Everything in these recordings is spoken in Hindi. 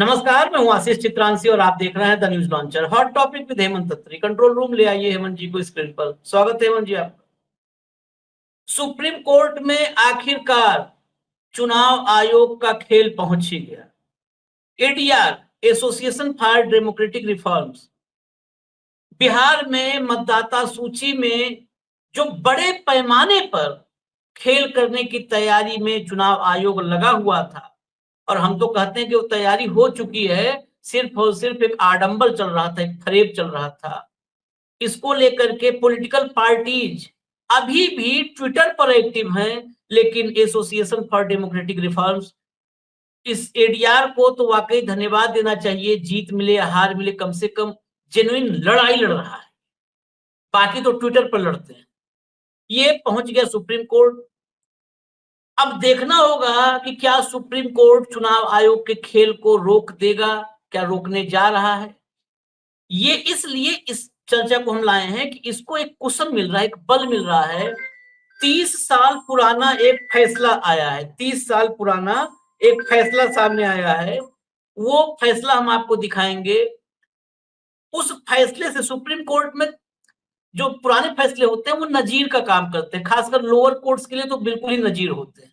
नमस्कार, मैं हूं आशीष चित्रांशी और आप देख रहे हैं the news launcher. Hot topic with Hemant तत्री। कंट्रोल रूम ले आइए हेमंत जी को स्क्रीन पर। स्वागत है हेमंत जी आपका। सुप्रीम कोर्ट में आखिरकार चुनाव आयोग का खेल पहुंच ही गया। ADR, association for democratic reforms, Bihar में मतदाता सूची में जो बड़े पैमाने पर खेल करने की तैयारी में चुनाव आयोग लगा हुआ था, और हम तो कहते हैं कि वो तैयारी हो चुकी है, सिर्फ और सिर्फ एक आडंबर चल रहा था, एक फरेब चल रहा था। इसको लेकर के पॉलिटिकल पार्टीज अभी भी ट्विटर पर एक्टिव हैं, लेकिन एसोसिएशन फॉर डेमोक्रेटिक रिफॉर्म्स इस एडीआर को तो वाकई धन्यवाद देना चाहिए। जीत मिले या हार मिले, कम से कम जेन्युइन लड़ाई लड़ रहा है। बाकी तो ट्विटर पर लड़ते हैं। ये पहुंच गया सुप्रीम कोर्ट। अब देखना होगा कि क्या सुप्रीम कोर्ट चुनाव आयोग के खेल को रोक देगा, क्या रोकने जा रहा है। ये इसलिए इस चर्चा को हम लाए हैं कि इसको एक कुशन मिल रहा है, एक बल मिल रहा है। 30 साल पुराना एक फैसला आया है, 30 साल पुराना एक फैसला सामने आया है। वो फैसला हम आपको दिखाएंगे। उस फैसले से सुप्रीम कोर्ट में जो पुराने फैसले होते हैं वो नजीर का काम करते हैं, खासकर लोअर कोर्ट्स के लिए तो बिल्कुल ही नजीर होते हैं।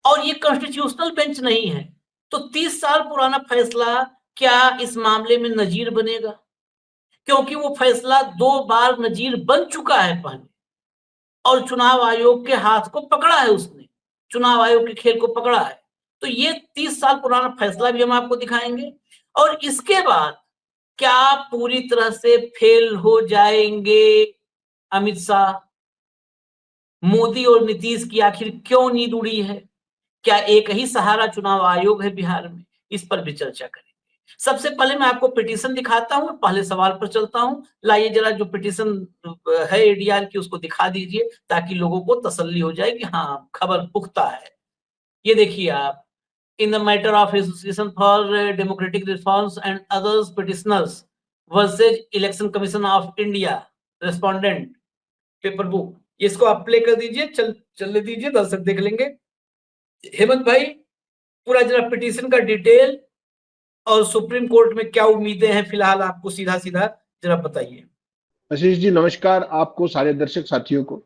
और ये कॉन्स्टिट्यूशनल बेंच नहीं है, तो 30 साल पुराना फैसला क्या इस मामले में नजीर बनेगा? क्योंकि वो फैसला 2 बार नजीर बन चुका है पहले, और चुनाव आयोग के हाथ को पकड़ा है उसने, चुनाव आयोग के खेल को पकड़ा है। तो ये 30 साल पुराना फैसला भी हम आपको दिखाएंगे। और इसके बाद क्या पूरी तरह से फेल हो जाएंगे अमित शाह? मोदी और नीतीश की आखिर क्यों नींद उड़ी है? क्या एक ही सहारा चुनाव आयोग है बिहार में? इस पर भी चर्चा करेंगे। सबसे पहले मैं आपको पिटीशन दिखाता हूं, पहले सवाल पर चलता हूं। लाइए जरा जो पिटीशन है एडीआर की उसको दिखा दीजिए, ताकि लोगों को तसल्ली हो जाए कि हाँ, खबर पुख्ता है। ये देखिए आप, in the matter of association for democratic reforms and others petitioners versus election commission of India, respondent, paper book. इसको आप प्ले कर दीजिए, चलने दीजिए, दर्शक देख लेंगे। हेमंत भाई, पूरा जरा पिटीशन का डिटेल और सुप्रीम कोर्ट में क्या उम्मीदें हैं फिलहाल, आपको सीधा सीधा जरा बताइए। आशीष जी नमस्कार, आपको सारे दर्शक साथियों को।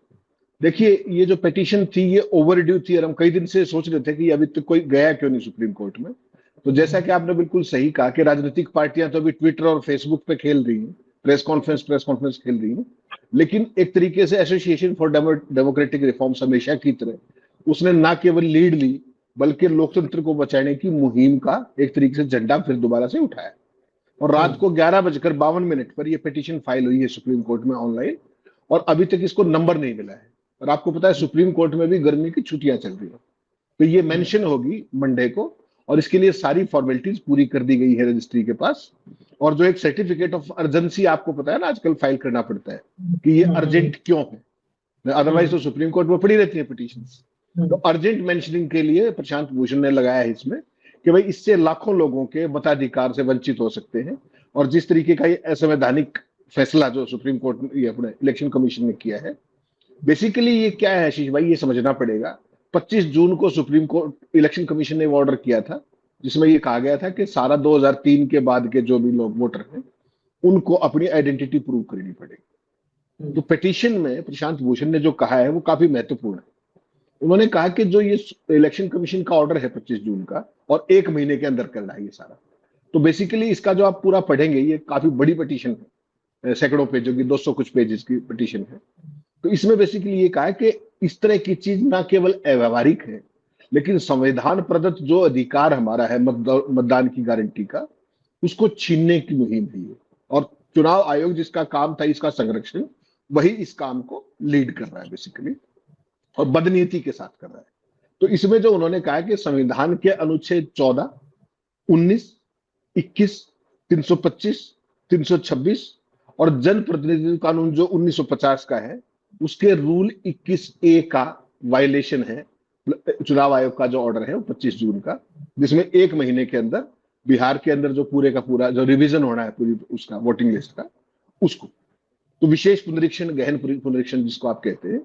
देखिए, ये जो पिटीशन थी ये ओवरड्यू थी, और हम कई दिन से सोच रहे थे कि अभी तक कोई गया क्यों नहीं सुप्रीम कोर्ट में। तो जैसा कि आपने बिल्कुल सही कहा कि राजनीतिक पार्टियां तो अभी ट्विटर और फेसबुक पे खेल रही हैं, प्रेस कॉन्फ्रेंस खेल रही हैं, लेकिन एक तरीके से एसोसिएशन फॉर डेमोक्रेटिक रिफॉर्म्स हमेशा की तरह उसने ना केवल लीड ली, बल्कि लोकतंत्र को बचाने की मुहिम का एक तरीके से झंडा फिर दोबारा से उठाया। और रात को 11:52 पर यह पिटीशन फाइल हुई है सुप्रीम कोर्ट में ऑनलाइन, और अभी तक इसको नंबर नहीं मिला है। और आपको पता है सुप्रीम कोर्ट में भी गर्मी की छुट्टियां चल रही है, तो ये मेंशन होगी मंडे को, और इसके लिए सारी फॉर्मेलिटीज पूरी कर दी गई है रजिस्ट्री के पास। और जो एक सर्टिफिकेट ऑफ अर्जेंसी आपको पता है ना आजकल फाइल करना पड़ता है कि ये अर्जेंट क्यों है, अदरवाइज तो सुप्रीम कोर्ट में पड़ी रहती है पिटीशंस। तो अर्जेंट मेंशनिंग के लिए प्रशांत भूषण ने लगाया है इसमें कि भाई इससे लाखों लोगों के मताधिकार से वंचित हो सकते हैं। और जिस तरीके का ये असंवैधानिक फैसला जो सुप्रीम कोर्ट ये अपने इलेक्शन कमीशन ने किया है, बेसिकली ये क्या है आशीष भाई, ये समझना पड़ेगा। 25 जून को सुप्रीम कोर्ट इलेक्शन कमीशन ने ऑर्डर किया था, जिसमें ये कहा गया था कि सारा 2003 के बाद के जो भी लोग वोटर हैं उनको अपनी आइडेंटिटी प्रूव करनी पड़ेगी। तो पिटीशन में प्रशांत भूषण ने जो कहा है वो काफी महत्वपूर्ण है। उन्होंने कहा कि जो ये इलेक्शन कमीशन का ऑर्डर है 25 जून का, और 1 महीने के अंदर करना है ये सारा, तो बेसिकली इसका जो आप पूरा पढ़ेंगे ये काफी बड़ी पिटीशन है, सैकड़ों पेजों की, 200 कुछ पेजेस की पिटीशन है। तो इसमें बेसिकली ये कहा है कि इस तरह की चीज ना केवल अव्यवहारिक है, लेकिन संविधान प्रदत्त जो अधिकार हमारा है मतदान की गारंटी का, उसको छीनने की मुहिम है ये। और चुनाव आयोग जिसका काम था इसका संरक्षण, वही इस काम को लीड कर रहा है बेसिकली, और बदनीति के साथ कर रहा है। तो इसमें जो उन्होंने कहा कि संविधान के अनुच्छेद 14, 19, 21, 325, 326 और जन प्रतिनिधित्व कानून जो 1950 का है, उसके रूल 21A का वायलेशन है। चुनाव आयोग का जो ऑर्डर है वो 25 जून का, जिसमें 1 महीने के अंदर बिहार के अंदर जो पूरे का पूरा जो रिवीजन होना है पूरी उसका वोटिंग लिस्ट का, उसको तो विशेष पुनरीक्षण, गहन पुनरीक्षण जिसको आप कहते हैं,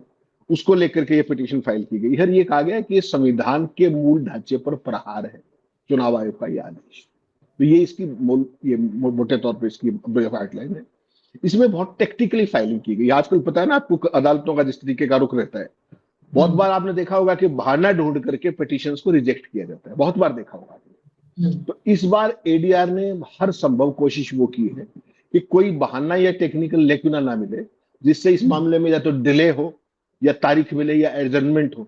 उसको लेकर के ये पिटीशन फाइल की गई है। ये कहा गया है कि ये संविधान के मूल ढांचे पर प्रहार है। चुनाव आयोग का ये आदेश। तो ये इसकी मोटे तौर पे इसकी आउटलाइन है। इसमें बहुत टेक्निकली फाइलिंग की गई। आजकल पता है ना आपको, अदालतों का जिस तरीके का रुख रहता है, बहुत बार आपने देखा होगा कि बहाना ढूंढ करके पिटीशंस को रिजेक्ट किया जाता है, बहुत बार देखा होगा आपने। तो इस बार एडीआर ने हर संभव कोशिश वो की है कि कोई बहाना या टेक्निकल लेकुना ना मिले, जिससे इस मामले में या तो डिले हो या तारीख मिले या एडजर्नमेंट हो,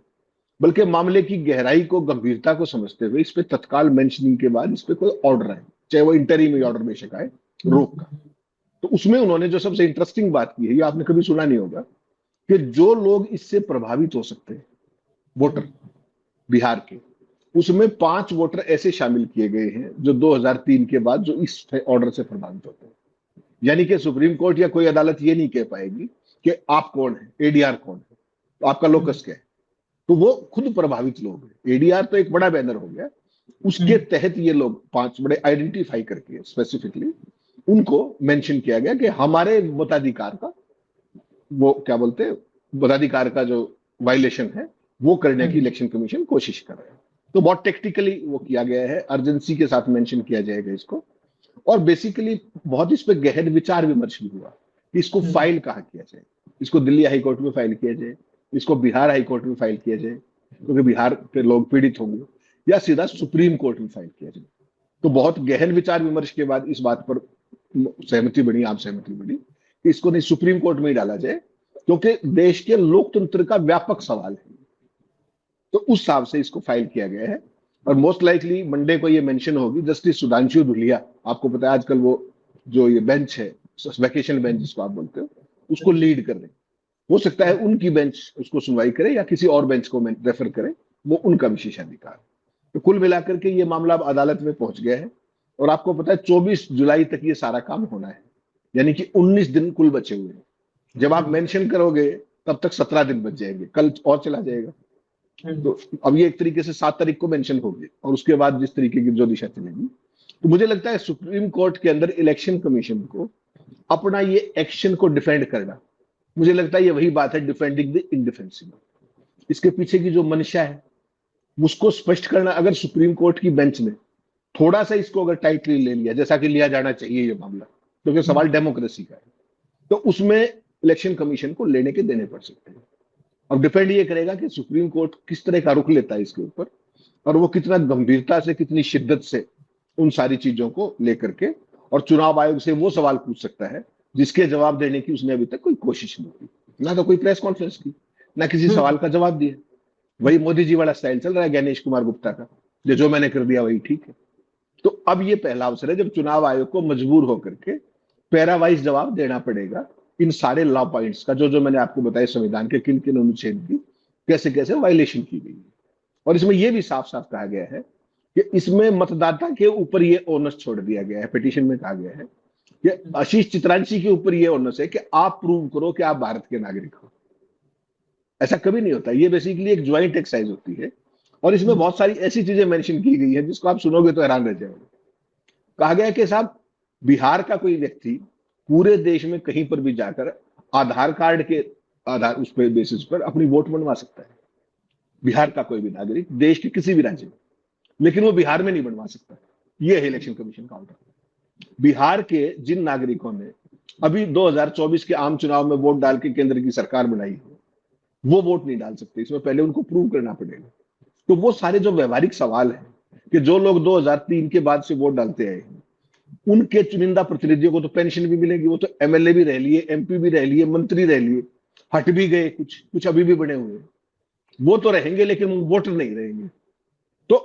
बल्कि मामले की गहराई को, गंभीरता को समझते हुए इस पे तत्काल मेंशनिंग के बाद इस पे कोई ऑर्डर आए, चाहे वो इंटरिम ऑर्डर बेशक आए रोक का। तो उसमें उन्होंने जो सबसे इंटरेस्टिंग बात की है, ये आपने कभी सुना नहीं होगा, कि जो लोग इससे प्रभावित हो सकते हैं वोटर बिहार के, उसमें 5 वोटर ऐसे शामिल किए गए हैं जो 2003 के बाद जो इस ऑर्डर से प्रभावित होते हैं। यानी कि सुप्रीम कोर्ट या कोई अदालत ये नहीं कह पाएगी कि आप कौन है, एडीआर कौन है, तो आपका लोकस क्या है, तो वो खुद प्रभावित लोग हैं। एडीआर तो एक बड़ा बैनर हो गया, उसके तहत ये लोग 5 बड़े आइडेंटिफाई करके स्पेसिफिकली उनको मेंशन किया गया कि हमारे मताधिकार का, वो क्या बोलते हैं, मताधिकार का जो वायलेशन है वो करने की इलेक्शन कमीशन कोशिश कर रहे हैं। तो बहुत टेक्निकली वो किया गया है, अर्जेंसी के साथ मेंशन किया जाएगा इसको। और बेसिकली बहुत इस पे गहन विचार विमर्श भी हुआ कि इसको फाइल कहाँ किया जाए। इसको दिल्ली हाई कोर्ट में फाइल किया जाए, इसको बिहार हाई कोर्ट में फाइल किया जाए क्योंकि बिहार के लोग पीड़ित होंगे, या सीधा सुप्रीम कोर्ट में फाइल किया जाए। तो बहुत गहन विचार विमर्श के बाद इस बात पर सहमति बनी, आम सहमति बनी कि इसको नहीं सुप्रीम कोर्ट में ही डाला जाए, क्योंकि देश के लोकतंत्र का व्यापक सवाल है। तो उस हिसाब से इसको फाइल किया गया है और मोस्ट लाइकली मंडे को ये मेंशन होगी। जस्टिस सुधांशु धुलिया, आपको पता है आजकल वो जो ये बेंच है, वैकेशन बेंच जिसको आप बोलते हो, उसको लीड कर रहे हैं। हो सकता है उनकी बेंच उसको सुनवाई करे या किसी और बेंच को रेफर करे, वो उनका विशेषाधिकार। तो कुल मिलाकर के ये मामला अब अदालत में पहुंच गया है और आपको पता है 24 जुलाई तक ये सारा काम होना है, यानी कि 19 दिन कुल बचे हुए हैं। जब आप मेंशन करोगे तब तक 17 दिन बच जाएंगे, कल और चला जाएगा। तो अब ये एक तरीके से 7 तारीख को मेंशन होगी और उसके बाद जिस तरीके की जो दिशा चलेगी, तो मुझे लगता है सुप्रीम कोर्ट के अंदर इलेक्शन कमीशन को अपना ये एक्शन को डिफेंड करना, मुझे लगता है ये वही बात है, डिफेंडिंग द इंडिफेंसिबल। इसके पीछे की जो मंशा है उसको स्पष्ट करना। अगर सुप्रीम कोर्ट की बेंच ने थोड़ा सा इसको अगर टाइटली ले लिया, जैसा कि लिया जाना चाहिए ये मामला, क्योंकि सवाल डेमोक्रेसी का है, तो उसमें इलेक्शन कमीशन को लेने के देने पड़ सकते हैं। अब डिपेंड ये करेगा कि सुप्रीम कोर्ट किस तरह का रुख लेता है इसके ऊपर और वो कितना गंभीरता से, कितनी शिद्दत से उन सारी चीजों को लेकर के, और चुनाव आयोग से वो सवाल पूछ सकता है जिसके जवाब देने की उसने अभी तक कोई कोशिश नहीं की, ना तो कोई प्रेस कॉन्फ्रेंस की, ना किसी सवाल का जवाब दिया। वही मोदी जी वाला स्टाइल चल रहा है ज्ञानेश कुमार गुप्ता का, जो मैंने कर दिया वही ठीक है। तो अब ये पहला अवसर है जब चुनाव आयोग को मजबूर होकर के पैरावाइज जवाब देना पड़ेगा इन सारे लॉ पॉइंट्स का, जो मैंने आपको बताया, संविधान के किन किन अनुच्छेद की कैसे कैसे वायलेशन की गई है। और इसमें यह भी साफ साफ कहा गया है कि इसमें मतदाता के ऊपर ये ओनस छोड़ दिया गया है। पिटीशन में कहा गया है कि आशीष चित्रांशी के ऊपर ये ओनस है कि आप प्रूव करो कि आप भारत के नागरिक हो। ऐसा कभी नहीं होता, ये बेसिकली एक ज्वाइंट एक्सरसाइज होती है और इसमें बहुत सारी ऐसी चीजें मेंशन की गई है जिसको आप सुनोगे तो हैरान रह जाओगे। कहा गया है कि साहब बिहार का कोई व्यक्ति पूरे देश में कहीं पर भी जाकर आधार कार्ड के आधार उस पर बेसिस पर अपनी वोट बनवा सकता है। बिहार का कोई भी नागरिक देश के किसी भी राज्य में, लेकिन वो बिहार में नहीं बनवा सकता। ये है इलेक्शन कमीशन का ऑर्डर। बिहार के जिन नागरिकों ने अभी 2024 के आम चुनाव में वोट डाल के केंद्र की सरकार बनाई है, वो वोट नहीं डाल सकते, इसमें पहले उनको प्रूव करना पड़ेगा। तो वो सारे जो व्यवहारिक सवाल है कि जो लोग 2003 के बाद से वोट डालते आए हैं, उनके चुनिंदा प्रतिनिधियों को तो पेंशन भी मिलेगी, वो तो एमएलए भी रह लिए, एमपी भी रह लिए, मंत्री रह लिए, हट भी गए, कुछ अभी भी बने हुए हैं, वो तो रहेंगे लेकिन वो वोटर नहीं रहेंगे। तो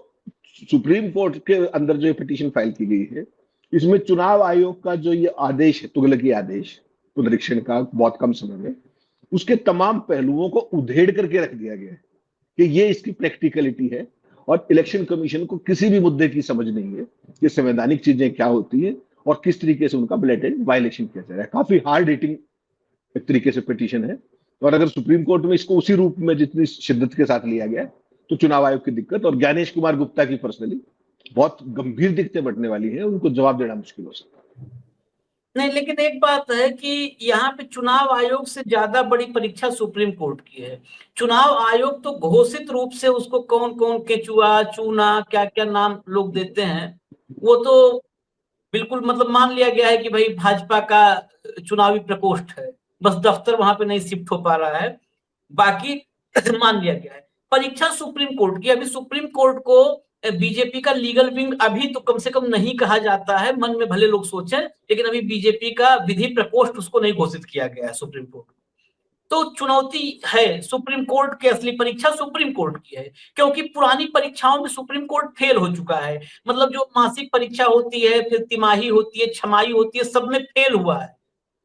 सुप्रीम कोर्ट के अंदर जो पिटीशन फाइल की गई है, इसमें चुनाव आयोग का जो ये आदेश है, तुगलकी आदेश पुनरीक्षण का बहुत कम समय में, उसके तमाम पहलुओं को उधेड़ करके रख दिया गया है कि ये इसकी प्रैक्टिकलिटी है और इलेक्शन कमीशन को किसी भी मुद्दे की समझ नहीं है कि संवैधानिक चीजें क्या होती है और किस तरीके से उनका ब्लेटेंट वायलेशन किया जा रहा है। काफी हार्ड हिटिंग एक तरीके से पिटीशन है और अगर सुप्रीम कोर्ट में इसको उसी रूप में जितनी शिद्दत के साथ लिया गया तो चुनाव आयोग की दिक्कत और ज्ञानेश कुमार गुप्ता की पर्सनली बहुत गंभीर दिक्कतें बढ़ने वाली है, उनको जवाब देना मुश्किल हो सकता है। नहीं, लेकिन एक बात है कि यहाँ पे चुनाव आयोग से ज्यादा बड़ी परीक्षा सुप्रीम कोर्ट की है। चुनाव आयोग तो घोषित रूप से उसको कौन कौन केचुआ, चूना, क्या क्या नाम लोग देते हैं, वो तो बिल्कुल मतलब मान लिया गया है कि भाई भाजपा का चुनावी प्रकोष्ठ है, बस दफ्तर वहां पे नहीं शिफ्ट हो पा रहा है, बाकी मान लिया गया है। परीक्षा सुप्रीम कोर्ट की, अभी सुप्रीम कोर्ट को बीजेपी का लीगल विंग अभी तो कम से कम नहीं कहा जाता है, मन में भले लोग सोचें, लेकिन अभी बीजेपी का विधि प्रकोष्ठ उसको नहीं घोषित किया गया है सुप्रीम कोर्ट। तो चुनौती है सुप्रीम कोर्ट की, असली परीक्षा सुप्रीम कोर्ट की है, क्योंकि पुरानी परीक्षाओं में सुप्रीम कोर्ट फेल हो चुका है। मतलब जो मासिक परीक्षा होती है, फिर तिमाही होती है, छमाही होती है, सब में फेल हुआ है।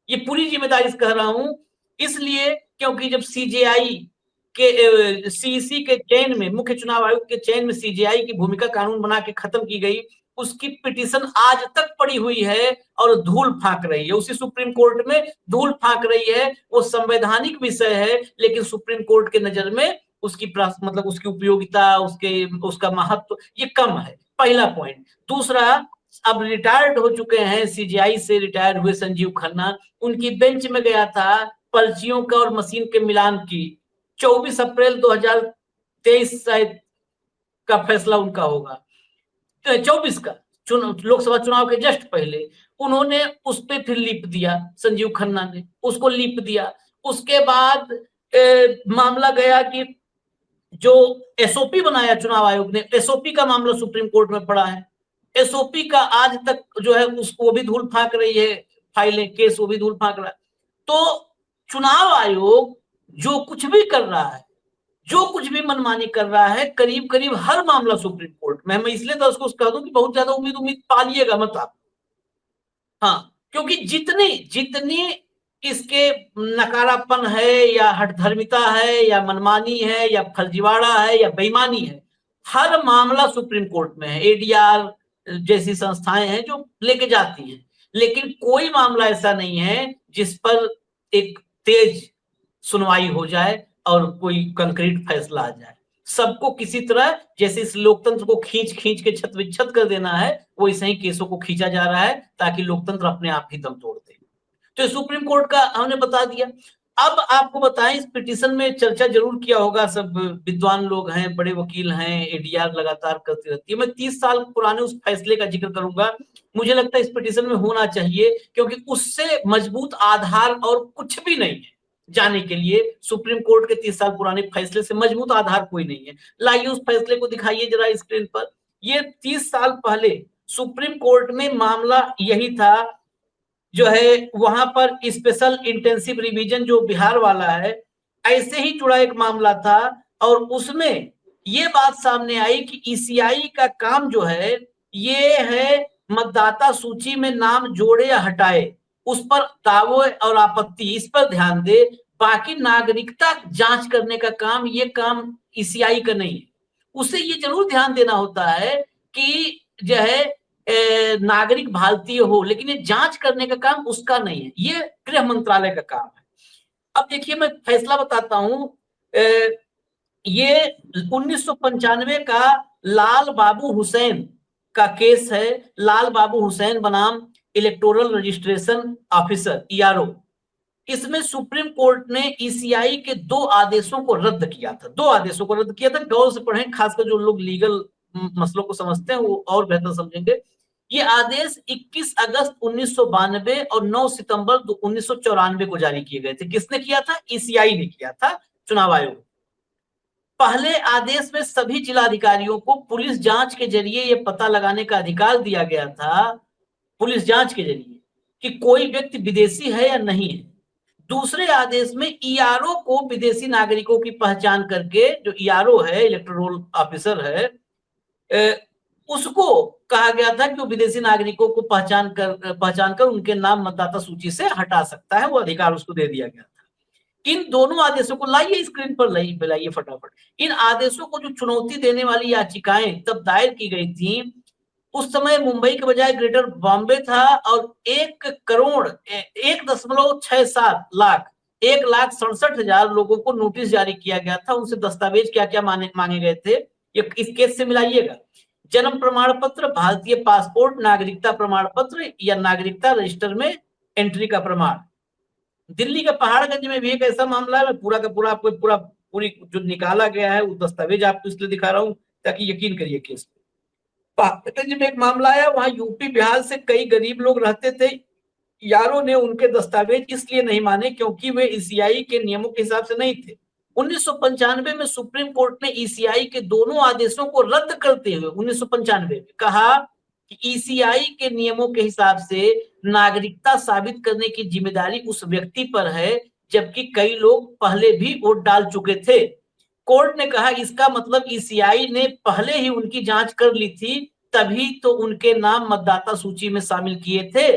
ये पूरी जिम्मेदारी से कह रहा हूं, इसलिए क्योंकि जब सीजेआई के सीईसी के चयन में, मुख्य चुनाव आयोग के चयन में सीजेआई की भूमिका कानून बना के खत्म की गई, उसकी पिटीशन आज तक पड़ी हुई है और धूल फाक रही है, उसी सुप्रीम कोर्ट में धूल फाक रही है। वो संवैधानिक विषय है, लेकिन सुप्रीम कोर्ट के नजर में उसकी मतलब उसकी उपयोगिता, उसका महत्व ये कम है। पहला पॉइंट। दूसरा, अब रिटायर्ड हो चुके हैं, सीजीआई से रिटायर्ड हुए संजीव खन्ना, उनकी बेंच में गया था पर्चियों का और मशीन के मिलान की। 24 अप्रैल 2023 शायद का फैसला उनका होगा, 24 का लोकसभा चुनाव के जस्ट पहले उन्होंने उस पर फिर लीप दिया, संजीव खन्ना ने उसको लीप दिया। उसके बाद मामला गया कि जो एसओपी बनाया चुनाव आयोग ने, एसओपी का मामला सुप्रीम कोर्ट में पड़ा है। एसओपी का आज तक जो है उसको भी धूल फाक रही है, फाइलें, केस वो भी धूल फाक रहा है। तो चुनाव आयोग जो कुछ भी कर रहा है, जो कुछ भी मनमानी कर रहा है, करीब करीब हर मामला सुप्रीम कोर्ट में, मैं इसलिए तो उसको कह दूं कि बहुत ज्यादा उम्मीद पालिएगा मत आप। हाँ, क्योंकि जितनी जितनी इसके नकारापन है या हठधर्मिता है या मनमानी है या फर्जीवाड़ा है या बेईमानी है, हर मामला सुप्रीम कोर्ट में है। एडीआर जैसी संस्थाएं हैं जो लेके जाती हैं, लेकिन कोई मामला ऐसा नहीं है जिस पर एक तेज सुनवाई हो जाए और कोई कंक्रीट फैसला आ जाए। सबको किसी तरह, जैसे इस लोकतंत्र को खींच खींच के छत विच्छत कर देना है, वो ऐसे ही केसों को खींचा जा रहा है ताकि लोकतंत्र अपने आप ही दम तोड़ दे। तो सुप्रीम कोर्ट का हमने बता दिया। अब आपको बताएं, इस पिटीशन में चर्चा जरूर किया होगा, सब विद्वान लोग हैं, बड़े वकील हैं, एडीआर लगातार करती रहती है। मैं 30 साल पुराने उस फैसले का जिक्र करूंगा, मुझे लगता है इस पिटीशन में होना चाहिए, क्योंकि उससे मजबूत आधार और कुछ भी नहीं है जाने के लिए। सुप्रीम कोर्ट के 30 साल पुराने फैसले से मजबूत आधार कोई नहीं है। लाइए उस फैसले को दिखाइए जरा स्क्रीन पर। ये 30 साल पहले सुप्रीम कोर्ट में मामला यही था, जो है वहां पर स्पेशल इंटेंसिव रिवीजन जो बिहार वाला है, ऐसे ही जुड़ा एक मामला था। और उसमें ये बात सामने आई कि ईसीआई का काम जो है ये है मतदाता सूची में नाम जोड़े या हटाए, उस पर दावे और आपत्ति, इस पर ध्यान दे। बाकी नागरिकता जांच करने का काम, ये काम ईसीआई का नहीं है। उसे ये जरूर ध्यान देना होता है कि जो है नागरिक भारतीय हो, लेकिन ये जांच करने का काम उसका नहीं है, ये गृह मंत्रालय का काम है। अब देखिए मैं फैसला बताता हूं। ये 1995 का लाल बाबू हुसैन का केस है। लाल बाबू हुसैन बनाम इलेक्टोरल रजिस्ट्रेशन ऑफिसर, ईआरओ। इसमें सुप्रीम कोर्ट ने ईसीआई के 2 आदेशों को रद्द किया था। 2 आदेशों को रद्द किया था। गौर से पढ़ें, खासकर जो लोग लीगल मसलों को समझते हैं वो और बेहतर समझेंगे। ये आदेश 21 अगस्त 1992 और 9 सितंबर 1994 को जारी किए गए थे। किसने किया था? ईसीआई ने किया था, चुनाव आयोग। पहले आदेश में सभी जिलाधिकारियों को पुलिस जांच के जरिए यह पता लगाने का अधिकार दिया गया था, पुलिस जांच के जरिए, कि कोई व्यक्ति विदेशी है या नहीं है। दूसरे आदेश में ईआरओ को विदेशी नागरिकों की पहचान करके, जो ईआरओ है, इलेक्टोरल ऑफिसर है, उसको कहा गया था कि वो विदेशी नागरिकों को पहचान कर उनके नाम मतदाता सूची से हटा सकता है, वो अधिकार उसको दे दिया गया था। इन दोनों आदेशों को लाइए स्क्रीन पर, लाइए फटाफट। इन आदेशों को जो चुनौती देने वाली याचिकाएं तब दायर की गई थी, उस समय मुंबई के बजाय ग्रेटर बॉम्बे था, और 1,67 लाख 1,67,000 लोगों को नोटिस जारी किया गया था। उनसे दस्तावेज क्या क्या मांगे गए थे, ये इस केस से मिलाइएगा। जन्म प्रमाण पत्र, भारतीय पासपोर्ट, नागरिकता प्रमाण पत्र या नागरिकता रजिस्टर में एंट्री का प्रमाण। दिल्ली के पहाड़गंज में भी एक ऐसा मामला है, मैं पूरा का पूरा आपको पूरी जो निकाला गया है वो दस्तावेज आपको इसलिए दिखा रहा हूं ताकि यकीन करिए केस पे। पहाड़गंज में एक मामला आया, वहां यूपी बिहार से कई गरीब लोग रहते थे। यारों ने उनके दस्तावेज इसलिए नहीं माने क्योंकि वे ईसीआई के नियमों के हिसाब से नहीं थे। 1995 में सुप्रीम कोर्ट ने ईसीआई के दोनों आदेशों को रद्द करते हुए 1995 में कहा कि ईसीआई के नियमों के हिसाब से नागरिकता साबित करने की जिम्मेदारी उस व्यक्ति पर है, जबकि कई लोग पहले भी वोट डाल चुके थे। कोर्ट ने कहा इसका मतलब ईसीआई ने पहले ही उनकी जांच कर ली थी, तभी तो उनके नाम मतदाता सूची में शामिल किए थे।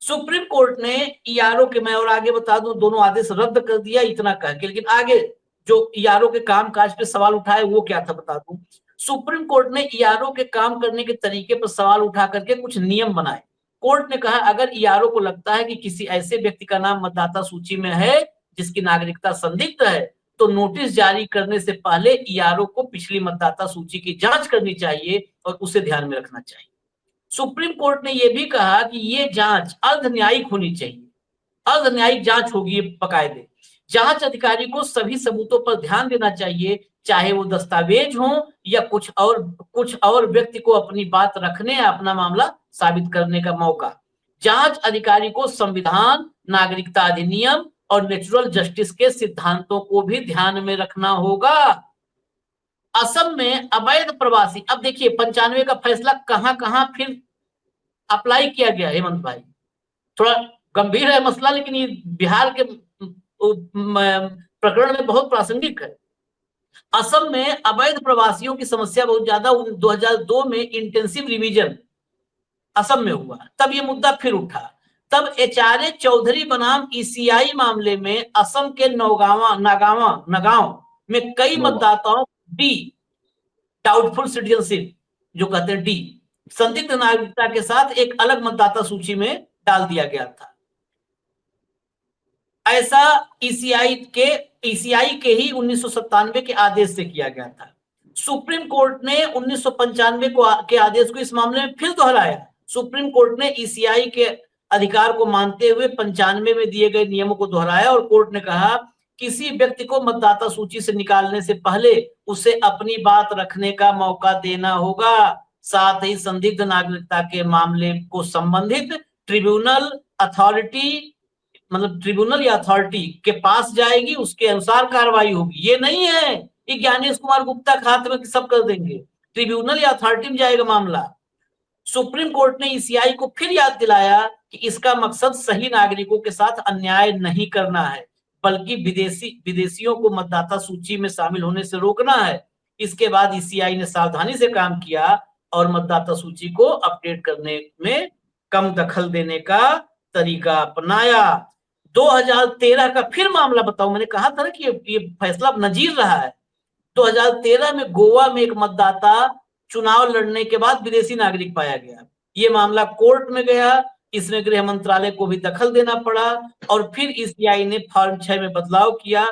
सुप्रीम कोर्ट ने ईआरओ के, मैं और आगे बता दूं, दोनों आदेश रद्द कर दिया इतना कह के, लेकिन आगे जो ईआरओ के कामकाज पे सवाल उठाए वो क्या था बता दूं। सुप्रीम कोर्ट ने ईआरओ के काम करने के तरीके पर सवाल उठा करके कुछ नियम बनाए। कोर्ट ने कहा अगर ईआरओ को लगता है कि किसी ऐसे व्यक्ति का नाम मतदाता सूची में है जिसकी नागरिकता संदिग्ध है, तो नोटिस जारी करने से पहले ईआरओ को पिछली मतदाता सूची की जांच करनी चाहिए और उसे ध्यान में रखना चाहिए। सुप्रीम कोर्ट ने यह भी कहा कि ये जांच अर्ध न्यायिक होनी चाहिए, अर्ध न्यायिक जांच होगी बकायदे। जांच अधिकारी को सभी सबूतों पर ध्यान देना चाहिए, चाहे वो दस्तावेज हो या कुछ और व्यक्ति को अपनी बात रखने या अपना मामला साबित करने का मौका। जांच अधिकारी को संविधान, नागरिकता अधिनियम और नेचुरल जस्टिस के सिद्धांतों को भी ध्यान में रखना होगा। असम में अवैध प्रवासी, अब देखिए 95 का फैसला कहां कहां फिर अप्लाई किया गया हेमंत भाई, थोड़ा गंभीर है मसला, लेकिन ये बिहार के प्रकरण में बहुत प्रासंगिक है। असम में अवैध प्रवासियों की समस्या बहुत ज्यादा 2002 में इंटेंसिव रिवीजन असम में हुआ, तब ये मुद्दा फिर उठा। तब एचआरए चौधरी बनाम ईसीआई मामले में असम के नगांव में कई मतदाताओं डी, डाउटफुल सिटीजनशिप जो कहते हैं डी, संदिग्ध नागरिकता के साथ एक अलग मतदाता सूची में डाल दिया गया था। ऐसा ईसीआई के ही 1997 के आदेश से किया गया था। सुप्रीम कोर्ट ने 1995 के आदेश को इस मामले में फिर दोहराया। सुप्रीम कोर्ट ने ईसीआई के अधिकार को मानते हुए 95 में दिए गए नियमों को दोहराया और कोर्ट ने कहा किसी व्यक्ति को मतदाता सूची से निकालने से पहले उसे अपनी बात रखने का मौका देना होगा। साथ ही संदिग्ध नागरिकता के मामले को संबंधित ट्रिब्यूनल या अथॉरिटी के पास जाएगी, उसके अनुसार कार्रवाई होगी। ये नहीं है कि ज्ञानेश कुमार गुप्ता के हाथ में सब कर देंगे, ट्रिब्यूनल या अथॉरिटी में जाएगा मामला। सुप्रीम कोर्ट ने ईसीआई को फिर याद दिलाया कि इसका मकसद सही नागरिकों के साथ अन्याय नहीं करना है, बल्कि विदेशियों को मतदाता सूची में शामिल होने से रोकना है। इसके बाद ईसीआई ने सावधानी से काम किया और मतदाता सूची को अपडेट करने में कम दखल देने का तरीका अपनाया। 2013 का फिर मामला बताऊं, मैंने कहा था ना कि ये फैसला नजीर रहा है। 2013 में गोवा में एक मतदाता चुनाव लड़ने के बाद विदेशी नागरिक पाया गया। ये मामला कोर्ट में गया, इसमें गृह मंत्रालय को भी दखल देना पड़ा और फिर ईसीआई ने फॉर्म 6 में बदलाव किया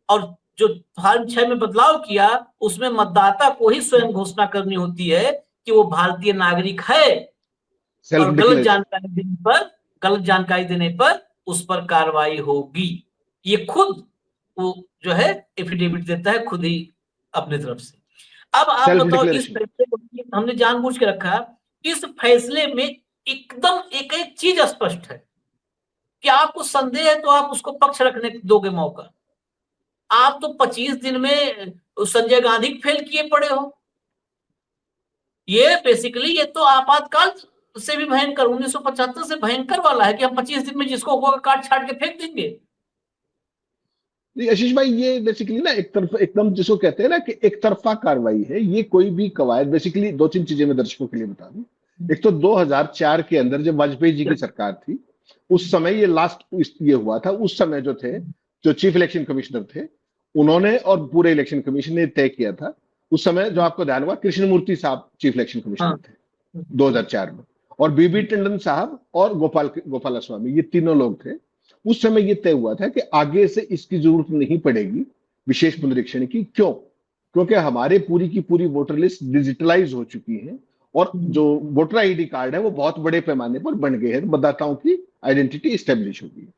और जो फॉर्म 6 में बदलाव किया उसमें मतदाता को ही स्वयं घोषणा करनी होती है कि वो भारतीय नागरिक है और गलत जानकारी देने पर उस पर कार्रवाई होगी। ये खुद वो जो है एफिडेविट देता है खुद ही अपनी तरफ से। अब आप बताओ, इस फैसले को हमने जानबूझ के रखा, इस फैसले में एकदम एक चीज स्पष्ट है कि आपको संदेह है तो आप उसको पक्ष रखने दोगे मौका। आप तो 25 दिन में संजय गांधी फेल किए पड़े हो। ये बेसिकली ये तो आपातकाल से भी भयंकर, 1975 से भयंकर वाला है कि हम 25 दिन में जिसको होगा काट छाट के फेंक देंगे। आशीष भाई, ये बेसिकली ना एक तरफ एकदम जिसको कहते हैं ना कि एक तरफा कार्रवाई है। ये कोई भी कवायद, बेसिकली दो तीन चीजें मैं दर्शकों के लिए बता दूं। एक तो 2004 के अंदर जब वाजपेयी जी की सरकार थी, उस समय ये लास्ट ये हुआ था। उस समय जो चीफ इलेक्शन कमिश्नर थे, उन्होंने और पूरे इलेक्शन कमीशन ने तय किया था। उस समय जो आपको ध्यान हुआ, कृष्णमूर्ति साहब चीफ इलेक्शन कमिश्नर थे 2004 में, और बीबी टंडन साहब और गोपालास्वामी, ये तीनों लोग थे। उस समय ये तय हुआ था कि आगे से इसकी जरूरत नहीं पड़ेगी विशेष पुनरीक्षण की। क्योंकि हमारे पूरी की पूरी वोटर लिस्ट डिजिटलाइज हो चुकी है और जो वोटर आईडी कार्ड है वो बहुत बड़े पैमाने पर बन गए हैं, मतदाताओं की आइडेंटिटी स्टेब्लिश होगी।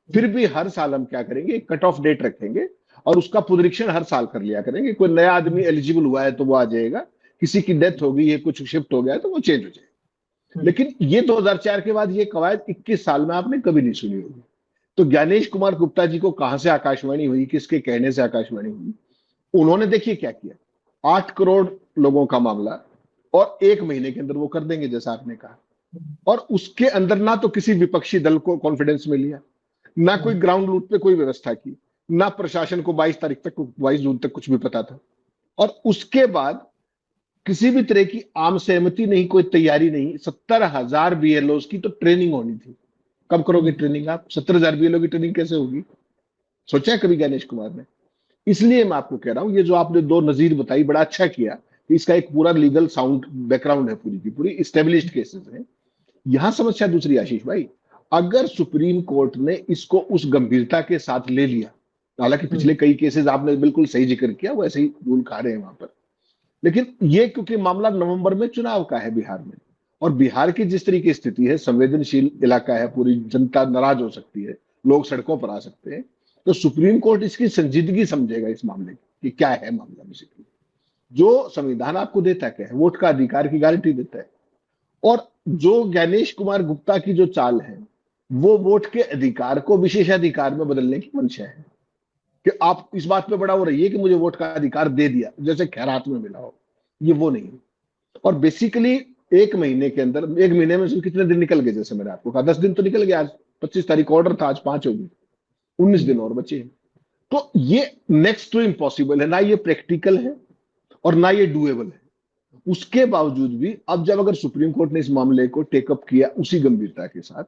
फिर भी हर साल हम क्या करेंगे, एक कट ऑफ डेट रखेंगे और उसका पुनरीक्षण हर साल कर लिया करेंगे। कोई नया आदमी एलिजिबल हुआ है तो वो आ जाएगा, किसी की डेथ हो गई है, कुछ शिफ्ट हो गया है तो वो चेंज हो जाएगा। लेकिन ये 2004 के बाद ये कवायद 21 साल में आपने कभी नहीं सुनी होगी। तो ज्ञानेश कुमार गुप्ता जी को कहां से आकाशवाणी हुई, किसके कहने से आकाशवाणी हुई? उन्होंने देखिए क्या किया, 8 करोड़ लोगों का मामला और 1 महीने के अंदर वो कर देंगे जैसा आपने कहा। और उसके अंदर ना तो किसी विपक्षी दल को कॉन्फिडेंस में लिया, ना कोई ग्राउंड रूट पे कोई व्यवस्था की, ना प्रशासन को 22 तारीख तक 22 जून तक कुछ भी पता था। और उसके बाद किसी भी तरह की आम सहमति नहीं, कोई तैयारी नहीं। 70,000 बीएलओ की तो ट्रेनिंग होनी थी। कब करोगे ट्रेनिंग आप? 70,000 बीएलओ की ट्रेनिंग कैसे होगी? सोचा है कभी ज्ञानेश कुमार ने? इसलिए मैं आपको कह रहा हूं, ये जो आपने 2 नजीर बताई, बड़ा अच्छा किया कि इसका एक पूरा लीगल साउंड बैकग्राउंड है, पूरी की पूरी स्टेब्लिश्ड केसेस है। यहां समस्या दूसरी, आशीष भाई, अगर सुप्रीम कोर्ट ने इसको उस गंभीरता के साथ ले लिया, हालांकि पिछले कई केसेस आपने बिल्कुल सही जिक्र किया, वो ऐसे ही रूल खा रहे हैं वहां पर, लेकिन ये क्योंकि मामला नवंबर में चुनाव का है बिहार में, और बिहार की जिस तरीके की स्थिति है, संवेदनशील इलाका है, पूरी जनता नाराज हो सकती है, लोग सड़कों पर आ सकते हैं, तो सुप्रीम कोर्ट इसकी संजीदगी समझेगा इस मामले की कि क्या है मामला। बेसिकली जो संविधान आपको देता क्या है, वोट का अधिकार की गारंटी देता है। और जो ज्ञानेश कुमार गुप्ता की जो चाल है, वो वोट के अधिकार को विशेषाधिकार में बदलने की मंशा है कि आप इस बात पे बड़ा हो रही है कि मुझे वोट का अधिकार दे दिया, जैसे खैरात में मिला हो। ये वो नहीं। और बेसिकली 1 महीने के अंदर, 1 महीने में से कितने दिन निकल गए? जैसे मैंने आपको कहा 10 दिन तो निकल गया। आज 25 तारीख ऑर्डर था, आज 5 होगी, 19 दिन और बचे। तो ये नेक्स्ट टू इम्पॉसिबल है, ना ये प्रैक्टिकल है और ना ये डूएबल है। उसके बावजूद भी अब जब अगर सुप्रीम कोर्ट ने इस मामले को टेकअप किया उसी गंभीरता के साथ,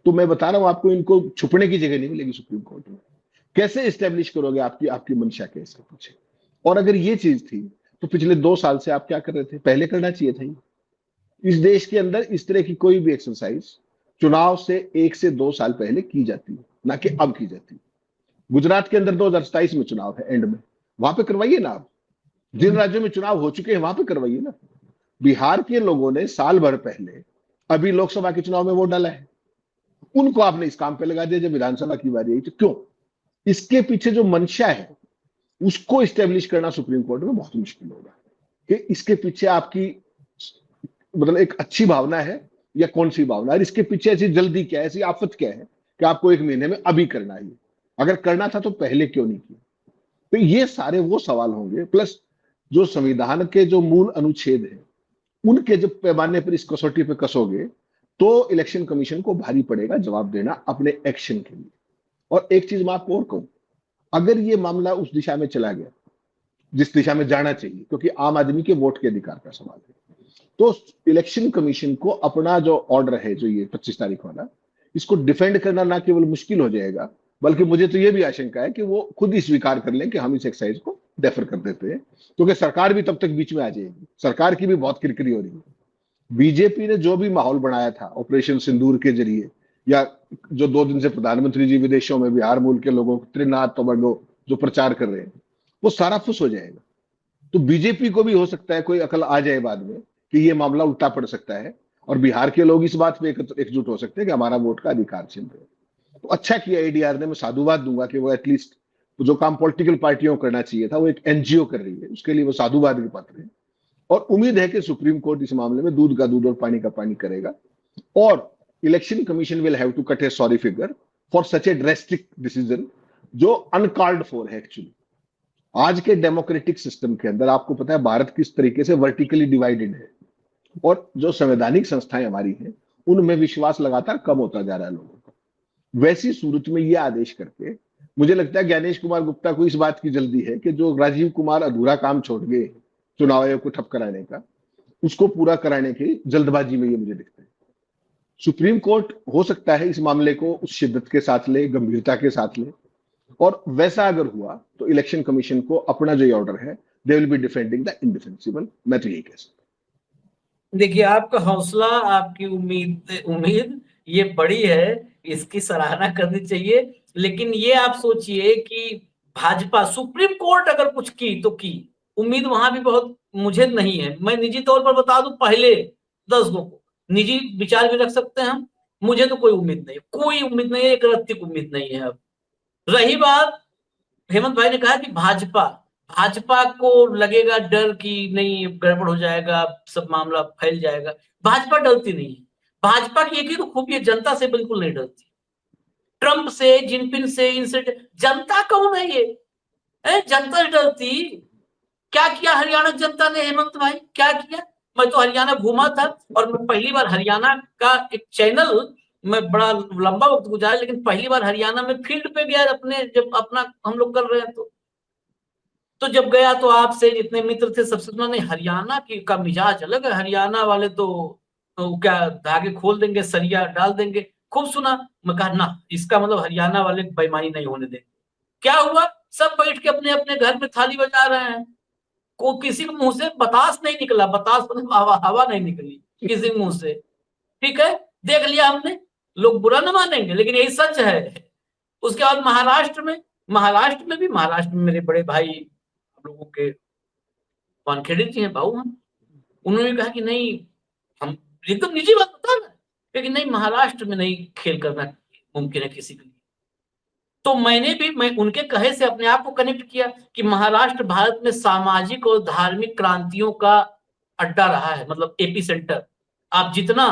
तो मैं बता रहा हूं आपको, इनको छुपने की जगह नहीं मिलेगी सुप्रीम कोर्ट में। कैसे एस्टेब्लिश करोगे आपकी आपकी मंशा के इसके पीछे? और अगर ये चीज थी तो पिछले 2 साल से आप क्या कर रहे थे? पहले करना चाहिए था। इस देश के अंदर इस तरह की कोई भी एक्सरसाइज चुनाव से 1 से 2 साल पहले की जाती है, ना कि अब की जाती है। गुजरात के अंदर 2027 में चुनाव है, एंड में, वहां पे करवाइए ना आप। जिन राज्यों में चुनाव हो चुके हैं वहां पे करवाइए ना। बिहार के लोगों ने साल भर पहले अभी लोकसभा के चुनाव में वोट डाला है, उनको आपने इस काम पे लगा दिया जब विधानसभा की बारी आई। तो क्यों? इसके पीछे जो मंशा है उसको स्टेब्लिश करना सुप्रीम कोर्ट में बहुत मुश्किल होगा कि इसके पीछे आपकी मतलब एक अच्छी भावना है या कौन सी भावना है, इसके पीछे ऐसी जल्दी क्या है, ऐसी आफत क्या है कि आपको 1 महीने में अभी करना है। अगर करना था तो पहले क्यों नहीं किया? तो ये सारे वो सवाल होंगे। प्लस जो संविधान के जो मूल अनुच्छेद है, उनके जब पैमाने पर इस कसौटी पे कसोगे तो इलेक्शन कमीशन को भारी पड़ेगा जवाब देना अपने एक्शन के लिए। और एक चीज मैं आपको और कहूं, अगर ये मामला उस दिशा में चला गया जिस दिशा में जाना चाहिए, क्योंकि आम आदमी के वोट के अधिकार का सवाल है, तो इलेक्शन कमीशन को अपना जो ऑर्डर है, जो ये 25 तारीख वाला, इसको डिफेंड करना ना केवल मुश्किल हो जाएगा, बल्कि मुझे तो ये भी आशंका है कि वो खुद ही स्वीकार कर लें कि हम इस एक्सरसाइज को डेफर कर देते हैं, क्योंकि सरकार भी तब तक बीच में आ जाएगी। सरकार की भी बहुत किरकिरी हो रही है। बीजेपी ने जो भी माहौल बनाया था ऑपरेशन सिंदूर के जरिए, या जो 2 दिन से प्रधानमंत्री जी विदेशों में बिहार मूल के लोगों को त्रिनाद टोबैगो जो प्रचार कर रहे हैं, वो सारा फुस हो जाएगा। तो बीजेपी को भी हो सकता है कोई अकल आ जाए बाद में कि ये मामला उल्टा पड़ सकता है, और बिहार के लोग इस बात पे एकजुट हो सकते हैं कि हमारा वोट का अधिकार छीन रहे हैं। तो अच्छा किया एडीआर ने, मैं साधुवाद दूंगा कि वो एटलीस्ट जो काम पॉलिटिकल पार्टियों को करना चाहिए था वो एक एनजीओ कर रही है, उसके लिए वो साधुवाद के पात्र है। और उम्मीद है कि सुप्रीम कोर्ट इस मामले में दूध का दूध और पानी का पानी करेगा, और election commission will have to cut a sorry figure for such a drastic decision जो अनकॉल्ड फॉर है एक्चुअली। आज के डेमोक्रेटिक सिस्टम के अंदर आपको पता है भारत किस तरीके से वर्टिकली डिवाइडेड है, और जो संवैधानिक संस्थाएं हमारी हैं उनमें विश्वास लगातार कम होता जा रहा है लोगों का। वैसी सूरत में ये आदेश करके मुझे लगता है ज्ञानेश कुमार गुप्ता को इस बात की जल्दी है कि जो राजीव कुमार अधूरा काम छोड़ गए चुनाव आयोग को ठप कराने का, उसको पूरा कराने की जल्दबाजी में ये मुझे दिखता है। सुप्रीम कोर्ट हो सकता है इस मामले को उस शिद्दत के साथ ले, गंभीरता के साथ ले, और वैसा अगर हुआ तो इलेक्शन कमीशन को अपना जो ऑर्डर है, they will be defending the indefensible. मैं तो यही कह सकता। देखिए, आपका हौसला, आपकी उम्मीद ये बड़ी है, इसकी सराहना करनी चाहिए। लेकिन ये आप सोचिए कि भाजपा, सुप्रीम कोर्ट अगर कुछ की तो की, उम्मीद वहां भी बहुत मुझे नहीं है। मैं निजी तौर पर बता दूं, पहले 10 को निजी विचार भी रख सकते हैं हम, मुझे तो कोई उम्मीद नहीं, कोई उम्मीद नहीं है, एक रत्ती उम्मीद नहीं है। अब रही बात, हेमंत भाई ने कहा कि भाजपा भाजपा को लगेगा डर कि नहीं गड़बड़ हो जाएगा, सब मामला फैल जाएगा। भाजपा डरती नहीं है। भाजपा की एक ही तो खूबी है, जनता से बिल्कुल नहीं डरती। ट्रंप से, जिनपिंग से, इनसे जनता कौन है ये? जनता से डरती? क्या किया हरियाणा जनता ने हेमंत भाई, क्या किया? मैं तो हरियाणा घूमा था और मैं पहली बार हरियाणा का एक चैनल, मैं बड़ा लंबा वक्त गुजारा, लेकिन पहली बार हरियाणा में फील्ड पे गया, अपने जब अपना हम लोग कर रहे हैं तो जब गया तो आपसे जितने मित्र थे सबसे सुना, नहीं हरियाणा की का मिजाज अलग है, हरियाणा वाले तो क्या धागे खोल देंगे, सरिया डाल देंगे। खूब सुना। मैं कहा ना, इसका मतलब हरियाणा वाले बेईमानी नहीं होने देंगे। क्या हुआ? सब बैठ के अपने अपने घर में थाली बजा रहे हैं। को किसी के मुंह से बतास नहीं निकला, बतास मतलब हवा नहीं निकली किसी के मुंह से। ठीक है, देख लिया हमने, लोग बुरा न मानेंगे लेकिन यही सच है। उसके बाद महाराष्ट्र में भी, महाराष्ट्र में मेरे बड़े भाई हम लोगों के वानखेड़े जी हैं, भाऊ हम, उन्होंने कहा कि नहीं, हम एकदम निजी बात बता रहे हैं, लेकिन नहीं महाराष्ट्र में नहीं खेल करना मुमकिन है किसी के लिए। तो मैं उनके कहे से अपने आप को कनेक्ट किया कि महाराष्ट्र भारत में सामाजिक और धार्मिक क्रांतियों का अड्डा रहा है, मतलब एपी सेंटर। आप जितना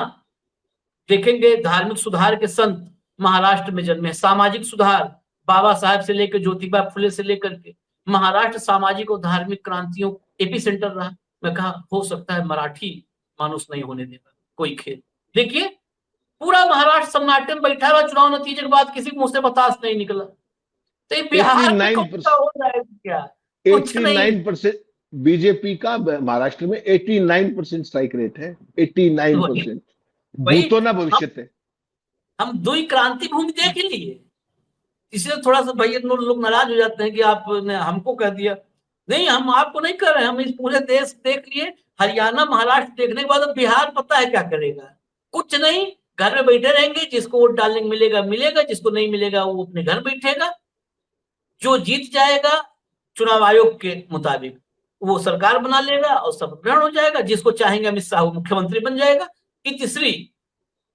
देखेंगे धार्मिक सुधार के संत महाराष्ट्र में जन्मे, सामाजिक सुधार बाबा साहब से लेकर ज्योतिबा फुले से लेकर के, महाराष्ट्र सामाजिक और धार्मिक क्रांतियों एपी सेंटर रहा। मैं कहा हो सकता है मराठी मानुस नहीं होने देगा कोई खेल। देखिए पूरा महाराष्ट्र सन्नाटे में बैठा रहा, चुनाव नतीजे के बाद किसी मुंह से बतास नहीं निकला। तो ये बिहार में कौन सा हो जाएगा क्या? कुछ नहीं। 89% बीजेपी का महाराष्ट्र में 89% स्ट्राइक रेट है। 89% भूतो ना भविष्य थे। हम दो ही क्रांति भूमि देख लिए, इसलिए थोड़ा सा भैया लोग नाराज हो जाते हैं कि आपने हमको कह दिया। नहीं, हम आपको नहीं कर रहे, हम इस पूरे देश देख लिए। हरियाणा महाराष्ट्र देखने के बाद अब बिहार पता है क्या करेगा? कुछ नहीं, घर में बैठे रहेंगे, जिसको वोट डालने मिलेगा मिलेगा, जिसको नहीं मिलेगा वो अपने घर बैठेगा। जो जीत जाएगा चुनाव आयोग के मुताबिक वो सरकार बना लेगा और शपथ ग्रहण हो जाएगा, जिसको चाहेंगे अमित शाह वो मुख्यमंत्री बन जाएगा। कि तीसरी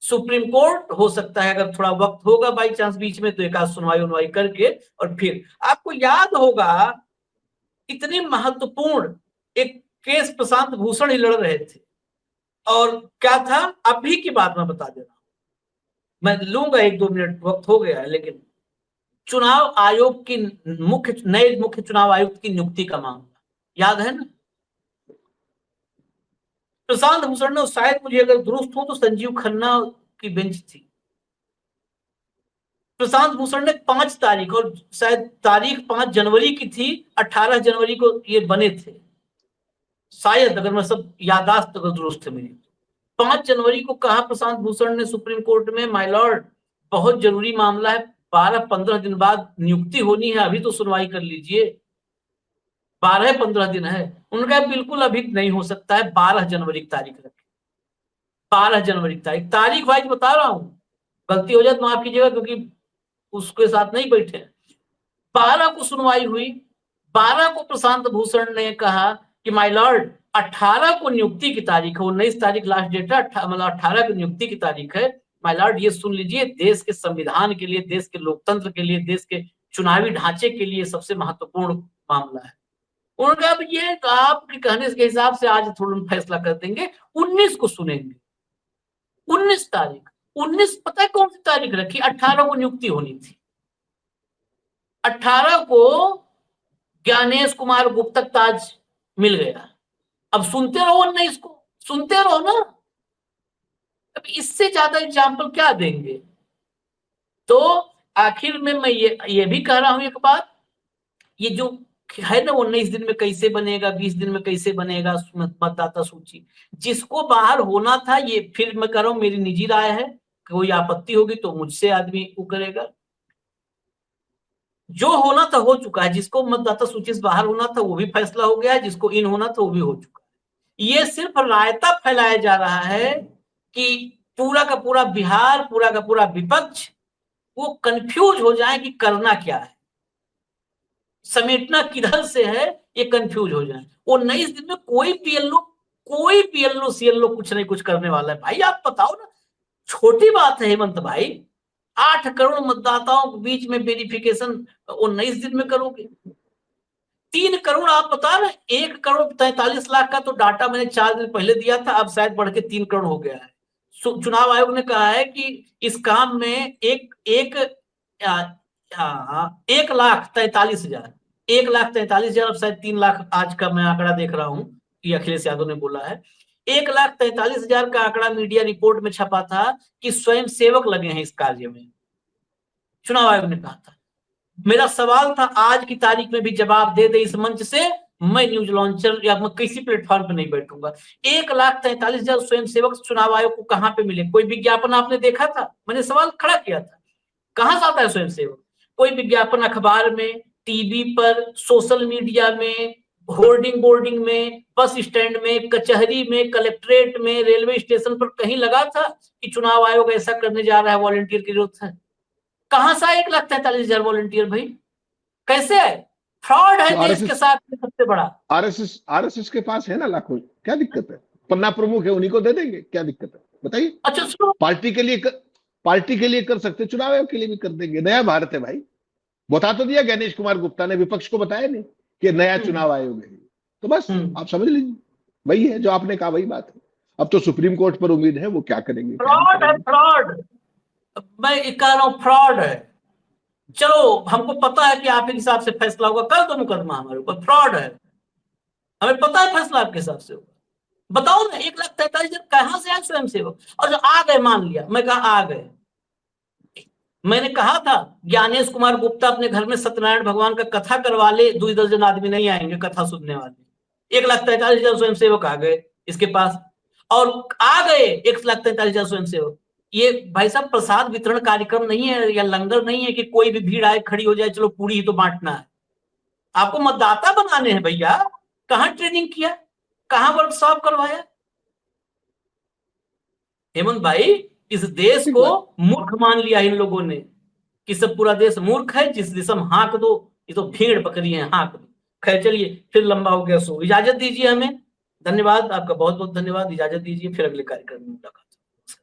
सुप्रीम कोर्ट हो सकता है, अगर थोड़ा वक्त होगा बाई चांस बीच में, तो एक आध सुनवाई करके, और फिर आपको याद होगा इतनी महत्वपूर्ण एक केस प्रशांत भूषण ही लड़ रहे थे, और क्या था अभी की बात मैं बता दे रहा हूं, मैं लूंगा 1-2 मिनट, वक्त हो गया है, लेकिन चुनाव आयोग की नए मुख्य चुनाव आयुक्त की नियुक्ति का मामला याद है ना? प्रशांत भूषण ने, शायद मुझे अगर दुरुस्त हो तो संजीव खन्ना की बेंच थी। प्रशांत भूषण ने 5 तारीख, और शायद तारीख 5 जनवरी की थी, 18 जनवरी को ये बने थे शायद, अगर मैं सब यादाश्त अगर दुरुस्त है मेरी। 5 जनवरी को कहा प्रशांत भूषण ने सुप्रीम कोर्ट में, माय लॉर्ड बहुत जरूरी मामला है, 12-15 दिन बाद नियुक्ति होनी है, अभी तो सुनवाई कर लीजिए। 12-15 दिन है। उनका बिल्कुल अभी नहीं हो सकता है, 12 जनवरी की तारीख रखें। 12 जनवरी की तारीख वाइज बता रहा हूं, गलती हो जाए तो माफ कीजिएगा क्योंकि उसके साथ नहीं बैठे। 12 को सुनवाई हुई। 12 को प्रशांत भूषण ने कहा कि माय लॉर्ड 18 को नियुक्ति की तारीख है, 19 तारीख लास्ट डेट है, मतलब 18 की नियुक्ति की तारीख है। माय लॉर्ड ये सुन लीजिए, देश के संविधान के लिए, देश के लोकतंत्र के लिए, देश के चुनावी ढांचे के लिए सबसे महत्वपूर्ण मामला है। उन्होंने कहा ये आपके कहने के हिसाब से आज थोड़ा फैसला कर देंगे, 19 को सुनेंगे। 19 तारीख, 19 पता है कौन सी तारीख रखी? 18 को नियुक्ति होनी थी। 18 को ज्ञानेश कुमार गुप्ता ताज मिल गया। अब सुनते रहो 19 को, सुनते रहो ना। अब इससे ज्यादा एग्जाम्पल क्या देंगे? तो आखिर में मैं ये भी कह रहा हूं एक बात, ये जो है ना 19 दिन में कैसे बनेगा, 20 दिन में कैसे बनेगा मतदाता सूची, जिसको बाहर होना था, ये फिर मैं कह रहा हूं मेरी निजी राय है, कोई आपत्ति होगी तो मुझसे आदमी वो करेगा। जो होना था हो चुका है, जिसको मतदाता सूची से बाहर होना था वो भी फैसला हो गया है, जिसको इन होना था वो भी हो चुका है। ये सिर्फ रायता फैलाया जा रहा है कि पूरा का पूरा बिहार, पूरा का पूरा विपक्ष वो कंफ्यूज हो जाए कि करना क्या है, समेटना किधर से है ये कंफ्यूज हो जाए। 19 दिन में कोई पीएलओ सीएलओ कुछ नहीं कुछ करने वाला है भाई। आप बताओ ना, छोटी बात है हेमंत भाई, 8 करोड़ मतदाताओं के बीच में वेरिफिकेशन 19 दिन में करोगे। 3 करोड़, आप बता रहे 1 करोड़ 43 लाख का तो डाटा मैंने 4 दिन पहले दिया था, अब शायद बढ़ के 3 करोड़ हो गया है। चुनाव आयोग ने कहा है कि इस काम में 1,43,000 अब शायद 3 लाख आज का मैं आंकड़ा देख रहा हूं, ये अखिलेश यादव ने बोला है। 1,43,000 का आंकड़ा मीडिया रिपोर्ट में छपा था कि स्वयं सेवक लगे हैं इस कार्य में, चुनाव आयोग ने कहा था। मेरा सवाल था आज की तारीख में भी जवाब दे दे इस मंच से, मैं न्यूज लॉन्चर या मैं किसी प्लेटफॉर्म पे नहीं बैठूंगा। 1,43,000 स्वयं सेवक चुनाव आयोग को कहां पे मिले? कोई विज्ञापन आपने देखा था? मैंने सवाल खड़ा किया था, कहां से आता है स्वयं सेवक? कोई विज्ञापन अखबार में, टीवी पर, सोशल मीडिया में, होर्डिंग बोर्डिंग में, बस स्टैंड में, कचहरी में, कलेक्ट्रेट में, रेलवे स्टेशन पर कहीं लगा था कि चुनाव आयोग ऐसा करने जा रहा है, वॉलंटियर की जरूरत है? कहां से आए 1,43,000 वॉलंटियर भाई? कैसे आए? फ्रॉड है तो देश के साथ सबसे बड़ा। आरएसएस के पास है ना लाखों, क्या दिक्कत है? पन्ना प्रमुख है, उन्हीं को दे देंगे, क्या दिक्कत है बताइए? अच्छा सुनो, पार्टी के लिए कर सकते, चुनाव आयोग के लिए भी कर देंगे। नया भारत है भाई, बता तो दिया गणेश कुमार गुप्ता ने, विपक्ष को बताया नहीं कि नया चुनाव आयोग है। तो बस आप समझ लीजिए, वही है जो आपने कहा, वही बात है। अब तो सुप्रीम कोर्ट पर उम्मीद है वो क्या करेंगे। फ्रॉड है, फ्रॉड। मैं कह रहा हूं फ्रॉड है। चलो हमको पता है कि आपके हिसाब से फैसला होगा, कल तो मुकदमा हमारे ऊपर, फ्रॉड है, हमें पता है फैसला आपके हिसाब से होगा। बताओ ना, 1,43,000 कहां से आए स्वयं सेवक? और जो आ गए, मान लिया मैं कहा आ गए, मैंने कहा था ज्ञानेश कुमार गुप्ता अपने घर में सत्यनारायण भगवान का कथा करवा ले, 2 दर्जन आदमी नहीं आएंगे कथा सुनने वाले। 1,43,000 स्वयं सेवक आ गए इसके पास, और आ गए 1,43,000 स्वयं सेवक। ये भाई साहब प्रसाद वितरण कार्यक्रम नहीं है या लंगर नहीं है कि कोई भी भीड़ आए खड़ी हो जाए चलो पूरी ही तो बांटना है। आपको मतदाता बनाने हैं भैया। कहां ट्रेनिंग किया, कहां वर्कशॉप करवाया? हेमंत भाई, इस देश को मूर्ख मान लिया इन लोगों ने कि सब पूरा देश मूर्ख है, जिस दिशा हाँक दो, ये तो भेड़ बकरी है, हाँक दो। खैर चलिए, फिर लंबा हो गया, सो इजाजत दीजिए हमें। धन्यवाद आपका, बहुत बहुत धन्यवाद, इजाजत दीजिए, फिर अगले कार्यक्रम में मुलाकात।